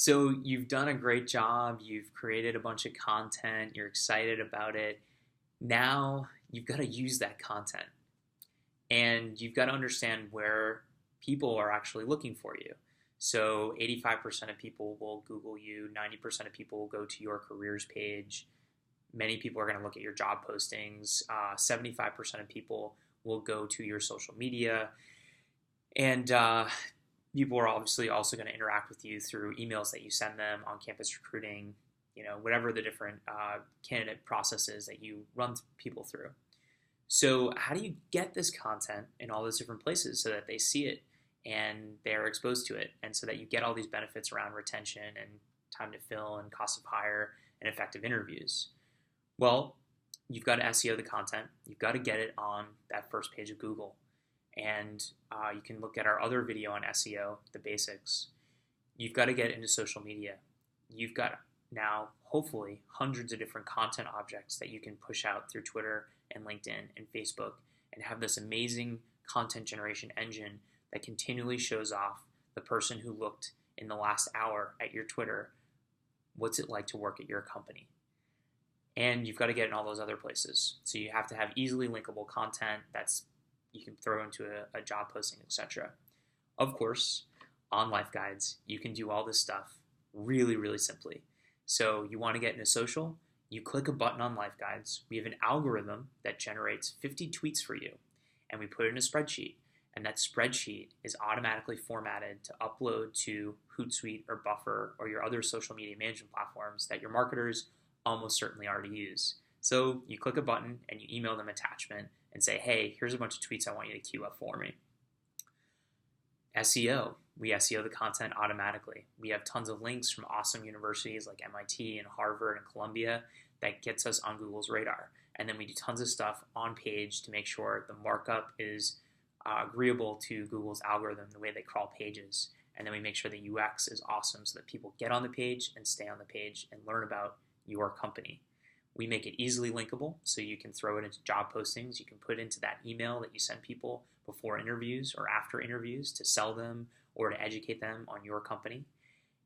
So you've done a great job. You've created a bunch of content. You're excited about it. Now you've got to use that content and you've got to understand where people are actually looking for you. So 85% of people will Google you, 90% of people will go to your careers page. Many people are going to look at your job postings. 75% of people will go to your social media. And people are obviously also going to interact with you through emails that you send them on campus recruiting, whatever the different candidate processes that you run people through. So how do you get this content in all those different places so that they see it and they're exposed to it, and so that you get all these benefits around retention and time to fill and cost of hire and effective interviews? Well, you've got to SEO the content. You've got to get it on that first page of Google. And you can look at our other video on SEO, the basics. You've got to get into social media. You've got now, hopefully, hundreds of different content objects that you can push out through Twitter and LinkedIn and Facebook and have this amazing content generation engine that continually shows off the person who looked in the last hour at your Twitter. What's it like to work at your company? And you've got to get in all those other places. So you have to have easily linkable content that's you can throw into a job posting, etc. Of course, on Life Guides, you can do all this stuff really, really simply. So you want to get into social, you click a button on Life Guides. We have an algorithm that generates 50 tweets for you, and we put it in a spreadsheet. And that spreadsheet is automatically formatted to upload to Hootsuite or Buffer or your other social media management platforms that your marketers almost certainly already use. So you click a button and you email them attachment and say, hey, here's a bunch of tweets I want you to queue up for me. SEO. We SEO the content automatically. We have tons of links from awesome universities like MIT and Harvard and Columbia that gets us on Google's radar. And then we do tons of stuff on page to make sure the markup is agreeable to Google's algorithm, the way they crawl pages. And then we make sure the UX is awesome so that people get on the page and stay on the page and learn about your company. We make it easily linkable, so you can throw it into job postings. You can put it into that email that you send people before interviews or after interviews to sell them or to educate them on your company.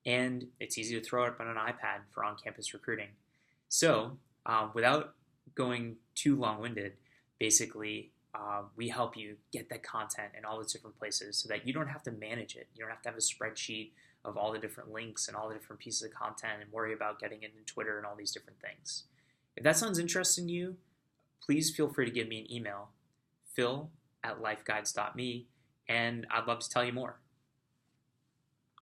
And it's easy to throw it up on an iPad for on-campus recruiting. So without going too long-winded, basically we help you get that content in all these different places so that you don't have to manage it. You don't have to have a spreadsheet of all the different links and all the different pieces of content and worry about getting it in Twitter and all these different things. If that sounds interesting to you, please feel free to give me an email, phil@lifeguides.me, and I'd love to tell you more.